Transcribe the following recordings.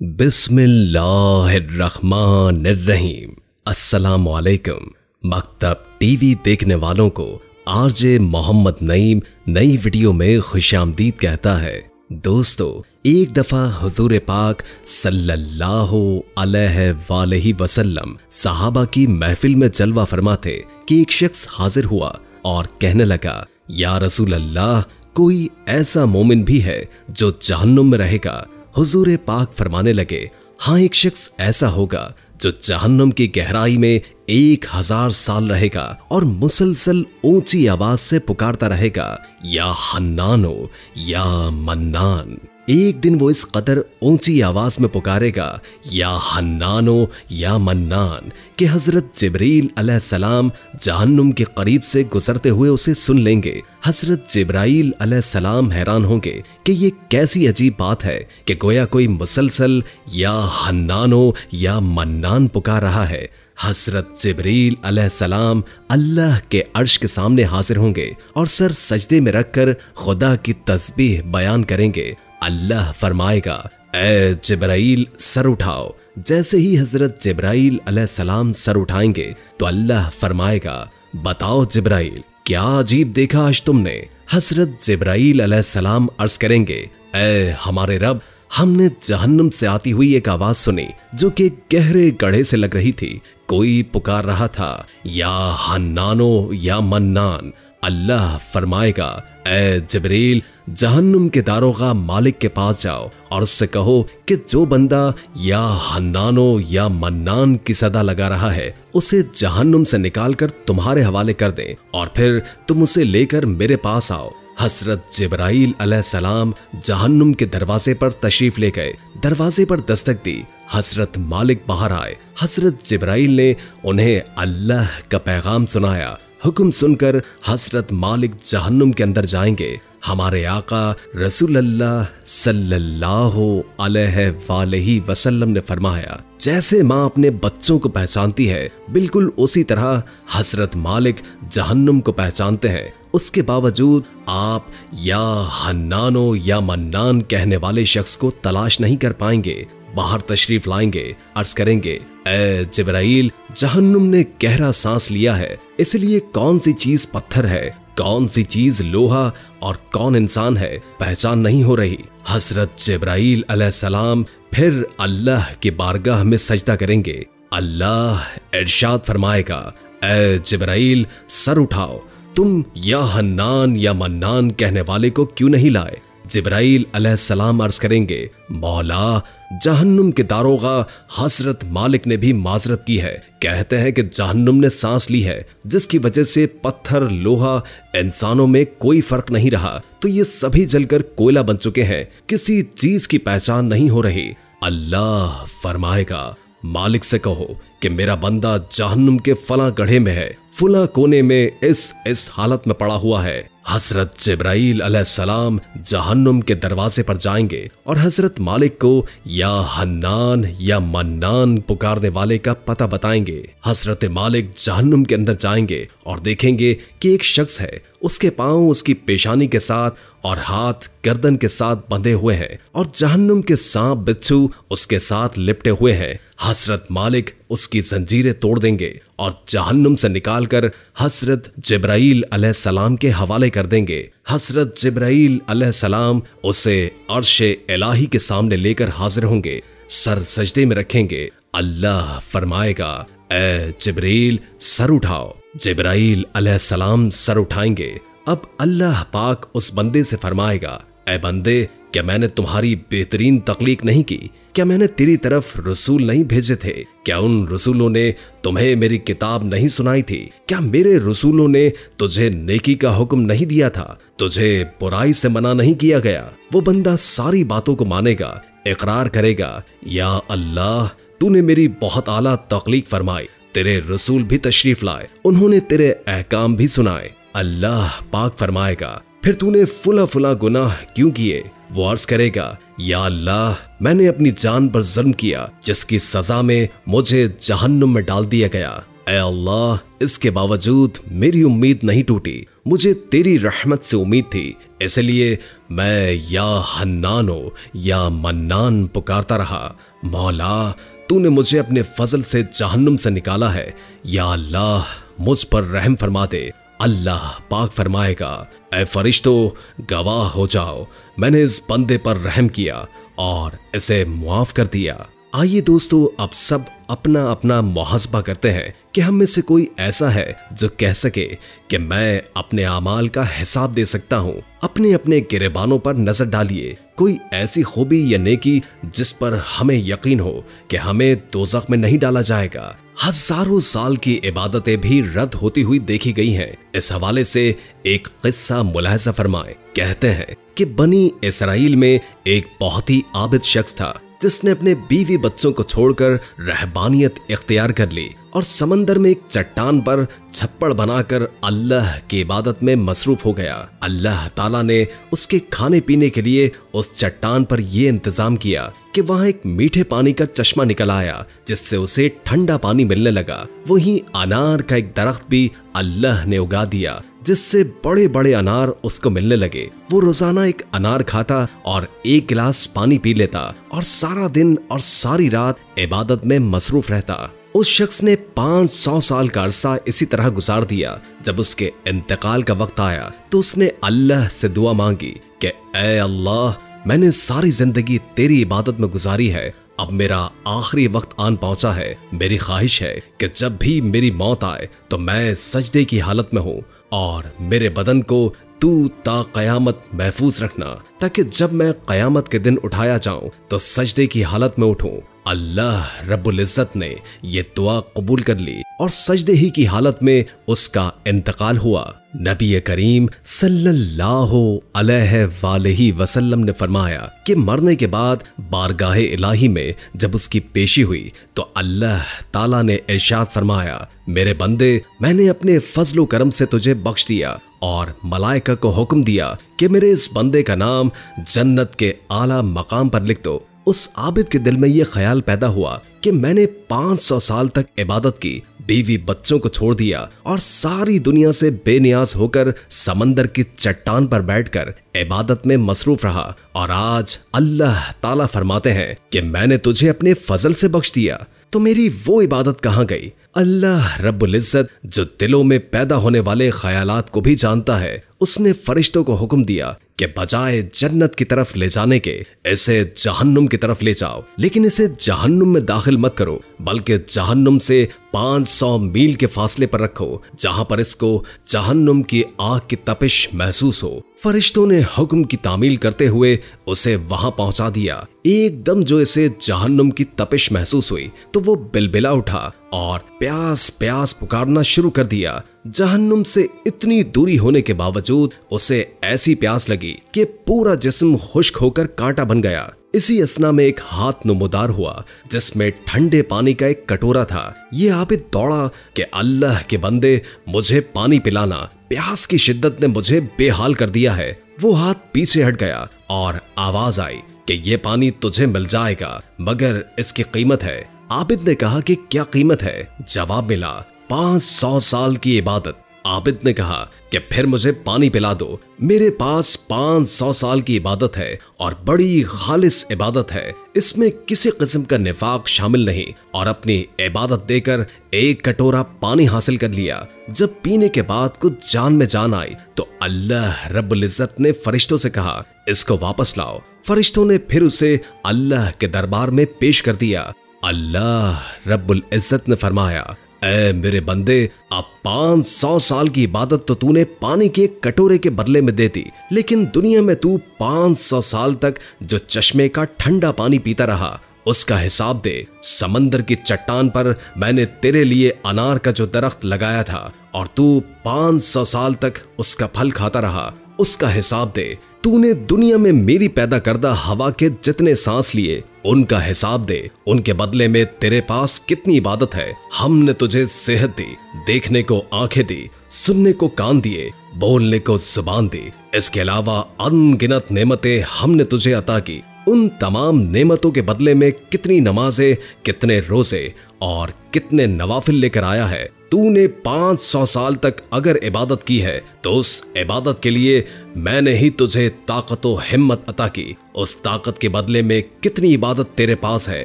बिस्मिल्लाहिर्रहमानिर्रहीम। अस्सलामुअलैकुम। मकतब टीवी देखने वालों को आरजे मोहम्मद नईम नई वीडियो में खुशामदीद कहता है। दोस्तों, एक दफा हुजूर पाक सल्लल्लाहु अलैहि वसल्लम सहाबा की महफिल में जलवा फरमाते कि एक शख्स हाजिर हुआ और कहने लगा, या रसूल अल्लाह, कोई ऐसा मोमिन भी है जो जहन्नुम में रहेगा? हुजूर पाक फरमाने लगे, हाँ, एक शख्स ऐसा होगा जो जहन्नुम की गहराई में 1000 साल रहेगा और मुसलसल ऊंची आवाज से पुकारता रहेगा, या हन्नानो या मन्नान। एक दिन वो इस कदर ऊंची आवाज में पुकारेगा, या हन्नानो या मन्नान, कि हजरत जिब्रील अलैहिस्सलाम जहन्नुम के करीब से गुजरते हुए उसे सुन लेंगे। हजरत जिब्राइल अलैहिस्सलाम हैरान होंगे कि ये कैसी अजीब बात है कि गोया कोई मुसलसल या हन्नानो या मन्नान पुकार रहा है। हजरत जिब्रील अलैहिस्सलाम अल्लाह के अर्श के सामने हाजिर होंगे और सर सजदे में रखकर खुदा की तस्बीह बयान करेंगे। अल्लाह फरमाएगा, ए जिब्राइल, सर उठाओ। जैसे ही हजरत जिब्राइल अलैहिस्सलाम सर उठाएंगे तो अल्लाह फरमाएगा, बताओ जिब्राइल, क्या अजीब देखा आज तुमने? हजरत जिब्राइल अलैहिस्सलाम अर्ज करेंगे, ए हमारे रब, हमने जहन्नुम से आती हुई एक आवाज सुनी जो कि गहरे गड्ढे से लग रही थी। कोई पुकार रहा था, या हन्नानो या मन्नान। अल्लाह फरमाएगा, ए जिब्रील, जहन्नुम के दारोगा मालिक के पास जाओ और उससे कहो कि जो बंदा या हन्नानो या मन्नान की सदा लगा रहा है उसे जहन्नुम से निकालकर तुम्हारे हवाले कर दे और फिर तुम उसे लेकर मेरे पास आओ। हजरत जिब्राइल अलैहिस्सलाम जहन्नुम के दरवाजे पर तशरीफ ले गए। दरवाजे पर दस्तक दी। हजरत मालिक बाहर आए। हजरत जिब्राइल ने उन्हें अल्लाह का पैगाम सुनाया। हुक्म सुनकर हजरत मालिक जहन्नुम के अंदर जाएंगे। हमारे आका रसूलुल्लाह सल्लल्लाहु अलैहि वसल्लम ने फरमाया, जैसे माँ अपने बच्चों को पहचानती है, बिल्कुल उसी तरह हजरत मालिक जहन्नुम को पहचानते हैं। उसके बावजूद आप या हन्नानो या मन्नान कहने वाले शख्स को तलाश नहीं कर पाएंगे। बाहर तशरीफ लाएंगे, अर्ज करेंगे, ए जिब्राइल, जहन्नुम ने गहरा सांस लिया है, इसलिए कौन सी चीज पत्थर है, कौन सी चीज लोहा और कौन इंसान है, पहचान नहीं हो रही। हजरत जिब्राइल अलैहिस्सलाम फिर अल्लाह की बारगाह में सजदा करेंगे। अल्लाह इरशाद फरमाएगा, ए जिब्राइल, सर उठाओ, तुम या हन्नान या मन्नान कहने वाले को क्यों नहीं लाए? जिब्राइल अलैहिस्सलाम अर्ज करेंगे, मौला, जहन्नुम के दारोगा हजरत मालिक ने भी माजरत की है। कहते हैं कि जहन्नुम ने सांस ली है जिसकी वजह से पत्थर, लोहा, इंसानों में कोई फर्क नहीं रहा, तो ये सभी जलकर कोयला बन चुके हैं, किसी चीज की पहचान नहीं हो रही। अल्लाह फरमाएगा, मालिक से कहो कि मेरा बंदा जहन्नुम के फला गड्ढे में है, फुला कोने में इस हालत में पड़ा हुआ है। हजरत जिब्राइल अलैहिस्सलाम जहन्नुम के दरवाजे पर जाएंगे और हजरत मालिक को या हन्नान या मन्नान पुकारने वाले का पता बताएंगे। हजरत मालिक जहन्नुम के अंदर जाएंगे और देखेंगे कि एक शख्स है, उसके पांव उसकी पेशानी के साथ और हाथ गर्दन के साथ बंधे हुए हैं और जहन्नुम के सांप बिच्छू उसके साथ लिपटे हुए हैं। हजरत मालिक उसकी जंजीरें तोड़ देंगे और जहन्नुम से निकालकर हजरत जिब्राइल अलैहिस्सलाम के हवाले कर देंगे। हजरत जिब्राइल अलैहिस्सलाम उसे अर्शे इलाही के सामने लेकर हाजिर होंगे, सर सजदे में रखेंगे। अल्लाह फरमाएगा, ए जिब्रील, सर उठाओ। जिब्राइल अलैहिस्सलाम सर उठाएंगे। अब अल्लाह पाक उस बंदे से फरमाएगा, ए बंदे, क्या मैंने तुम्हारी बेहतरीन तख्लीक नहीं की? क्या मैंने तेरी तरफ रसूल नहीं भेजे थे? क्या उन रसूलों ने तुम्हें मेरी किताब नहीं सुनाई थी? क्या मेरे रसूलों ने तुझे नेकी का हुक्म नहीं दिया था? तुझे बुराई से मना नहीं किया गया? वो बंदा सारी बातों को मानेगा, इकरार करेगा, या अल्लाह, तूने मेरी बहुत आला तख्लीक फरमाई, तेरे रसूल भी तशरीफ लाए, उन्होंने तेरे अहकाम भी सुनाए। अल्लाह पाक फरमाएगा, फिर तूने फुला फुला गुनाह क्यों किए? वो अर्ज करेगा, या अल्लाह, मैंने अपनी जान पर जुल्म किया जिसकी सजा में मुझे जहन्नुम में डाल दिया गया। ऐ अल्लाह, इसके बावजूद मेरी उम्मीद नहीं टूटी, मुझे तेरी रहमत से उम्मीद थी, इसलिए मैं या हन्नानो या मन्नान पुकारता रहा। मौला तूने मुझे अपने फजल से जहन्नुम से निकाला है, या अल्लाह मुझ पर रहम फरमा दे। अल्लाह पाक फरमाएगा, ऐ फरिश्तों गवाह हो जाओ, मैंने इस बंदे पर रहम किया और इसे मुआफ कर दिया। आइए दोस्तों, अब सब अपना अपना मुहासबा करते हैं कि हम में से कोई ऐसा है जो कह सके कि मैं अपने आमाल का हिसाब दे सकता हूँ। अपने अपने गिरेबानों पर नजर डालिए, कोई ऐसी खूबी या नेकी जिस पर हमें यकीन हो कि हमें दोज़ख में नहीं डाला जाएगा। हजारों साल की इबादतें भी रद्द होती हुई देखी गई हैं। इस हवाले से एक किस्सा मुलाहिजा फरमाए। कहते हैं कि बनी इसराइल में एक बहुत ही आबिद शख्स था जिसने अपने बीवी बच्चों को छोड़कर रहबानियत इख्तियार कर ली और समंदर में एक चट्टान पर छप्पड़ बनाकर अल्लाह की इबादत में मसरूफ हो गया। अल्लाह ताला ने उसके खाने पीने के लिए उस चट्टान पर यह इंतजाम किया कि वहां एक मीठे पानी का चश्मा निकल आया जिससे उसे ठंडा पानी मिलने लगा। वहीं अनार का एक दरख्त भी अल्लाह ने उगा दिया जिससे बड़े बड़े अनार उसको मिलने लगे। वो रोजाना एक अनार खाता और एक गिलास पानी पी लेता और सारा दिन और सारी रात इबादत में मसरूफ रहता। उस शख्स ने 500 साल का अरसा इसी तरह गुजार दिया। जब उसके इंतकाल का वक्त आया तो उसने अल्लाह से दुआ मांगी कि ऐ अल्लाह, मैंने सारी जिंदगी तेरी इबादत में गुजारी है, अब मेरा आखिरी वक्त आन पहुंचा है। मेरी ख्वाहिश है कि जब भी मेरी मौत आए तो मैं सजदे की हालत में हूँ और मेरे बदन को तू ता कयामत महफूज रखना, ताकि जब मैं कयामत के दिन उठाया जाऊं तो सजदे की हालत में उठूं। अल्लाह रब्बुल इज्जत ने ये दुआ कबूल कर ली और सजदे ही की हालत में उसका इंतकाल हुआ। नबी करीम सल्लल्लाहु अलैहि वसल्लम ने फरमाया कि मरने के बाद बारगाहे इलाही में जब उसकी पेशी हुई तो अल्लाह ताला ने इरशाद फरमाया, मेरे बंदे, मैंने अपने फजलो करम से तुझे बख्श दिया और मलाइका को हुक्म दिया कि मेरे इस बंदे का नाम जन्नत के आला मकाम पर लिख दो। उस आबिद के दिल में यह ख्याल पैदा हुआ कि मैंने 500 साल तक इबादत की, बीवी बच्चों को छोड़ दिया और सारी दुनिया से बेनियाज होकर समंदर की चट्टान पर बैठकर इबादत में मसरूफ रहा, और आज अल्लाह ताला फरमाते हैं कि मैंने तुझे अपने फजल से बख्श दिया, तो मेरी वो इबादत कहाँ गई। अल्लाह रब्बुल इज्जत जो दिलों में पैदा होने वाले ख्यालात को भी जानता है, उसने फरिश्तों को हुक्म दिया कि बजाय जन्नत की तरफ ले जाने के इसे जहन्नुम की तरफ ले जाओ, लेकिन इसे जहन्नुम में दाखिल मत करो, बल्कि जहन्नुम से 500 मील के फासले पर रखो, जहां पर इसको जहन्नुम की आग की तपिश महसूस हो। फरिश्तों ने हुक्म की तामील करते हुए उसे वहां पहुंचा दिया। एकदम जो इसे जहन्नुम की तपिश महसूस हुई तो वो बिलबिला उठा और प्यास प्यास पुकारना शुरू कर दिया। जहन्नुम से इतनी दूरी होने के बावजूद उसे ऐसी प्यास लगी कि पूरा जिस्म खुश्क होकर कांटा बन गया। इसी असना में एक हाथ नुमुदार हुआ जिसमें ठंडे पानी का एक कटोरा था। ये आबिद दौड़ा कि अल्लाह के बंदे, मुझे पानी पिलाना, प्यास की शिद्दत ने मुझे बेहाल कर दिया है। वो हाथ पीछे हट गया और आवाज आई कि ये पानी तुझे मिल जाएगा, मगर इसकी कीमत है। आबिद ने कहा कि क्या कीमत है? जवाब मिला, 500 साल की इबादत। आबिद ने कहा कि फिर मुझे पानी पिला दो। मेरे पास 500 साल की इबादत है और बड़ी खालिस इबादत है, इसमें किसी किस्म का निफाक शामिल नहीं, और अपनी इबादत देकर एक कटोरा पानी हासिल कर लिया। जब पीने के बाद कुछ जान में जान आई तो अल्लाह रब्बुल इज्जत ने फरिश्तों से कहा, इसको वापस लाओ। फरिश्तों ने फिर उसे अल्लाह के दरबार में पेश कर दिया। अल्लाह रब्बुल इज्जत ने फरमाया, ऐ मेरे बंदे, अब 500 साल की इबादत तो तूने पानी के कटोरे के बदले में दे दी, लेकिन दुनिया में तू 500 साल तक जो चश्मे का ठंडा पानी पीता रहा उसका हिसाब दे। समंदर की चट्टान पर मैंने तेरे लिए अनार का जो दरख्त लगाया था और तू 500 साल तक उसका फल खाता रहा, उसका हिसाब दे। तूने दुनिया में मेरी पैदा करदा हवा के जितने सांस लिए उनका हिसाब दे। उनके बदले में तेरे पास कितनी इबादत है। हमने तुझे सेहत दी, देखने को आंखें दी, सुनने को कान दिए, बोलने को जुबान दी। इसके अलावा अनगिनत नेमतें हमने तुझे अता की। उन तमाम नेमतों के बदले में कितनी नमाजें, कितने रोजे और कितने नवाफिल लेकर आया है। तूने 500 साल तक अगर इबादत की है तो उस इबादत के लिए मैंने ही तुझे ताकत और हिम्मत अता की। उस ताकत के बदले में कितनी इबादत तेरे पास है।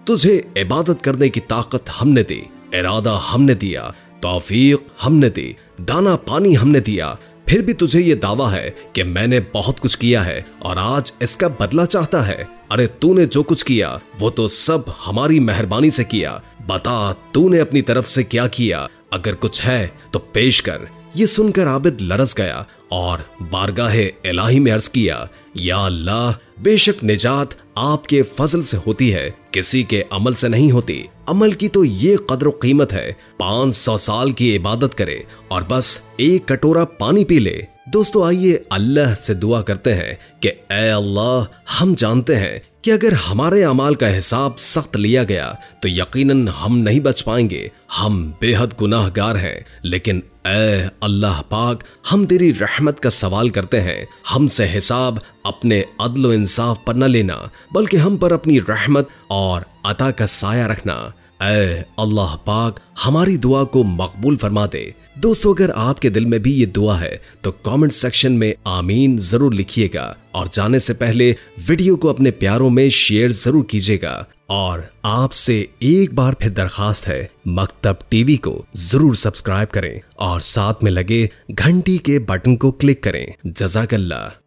तुझे इबादत करने की ताकत हमने दी, इरादा हमने दिया, तौफीक हमने दी, दाना पानी हमने दिया। फिर भी तुझे ये दावा है कि मैंने बहुत कुछ किया है और आज इसका बदला चाहता है। अरे तूने जो कुछ किया वो तो सब हमारी मेहरबानी से किया। बता तूने अपनी तरफ से क्या किया, अगर कुछ है तो पेश कर। ये सुनकर आबिद लरस गया और बारगाहे इलाही में अर्ज किया, या अल्लाह, बेशक निजात आपके फजल से होती है, किसी के अमल से नहीं होती। अमल की तो ये कदर कीमत है, 500 साल की इबादत करे और बस एक कटोरा पानी पी ले। दोस्तों आइए अल्लाह से दुआ करते हैं कि ऐ अल्लाह, हम जानते हैं कि अगर हमारे अमाल का हिसाब सख्त लिया गया तो यकीनन हम नहीं बच पाएंगे। हम बेहद गुनाहगार हैं, लेकिन ऐ अल्लाह पाक, हम तेरी रहमत का सवाल करते हैं। हमसे हिसाब अपने अदल व इंसाफ पर न लेना, बल्कि हम पर अपनी रहमत और अता का साया रखना। ऐ अल्लाह पाक, हमारी दुआ को मकबूल फरमा दे। दोस्तों अगर आपके दिल में भी ये दुआ है तो कमेंट सेक्शन में आमीन जरूर लिखिएगा और जाने से पहले वीडियो को अपने प्यारों में शेयर जरूर कीजिएगा। और आपसे एक बार फिर दरखास्त है, मकतब टीवी को जरूर सब्सक्राइब करें और साथ में लगे घंटी के बटन को क्लिक करें। जज़ाकल्लाह।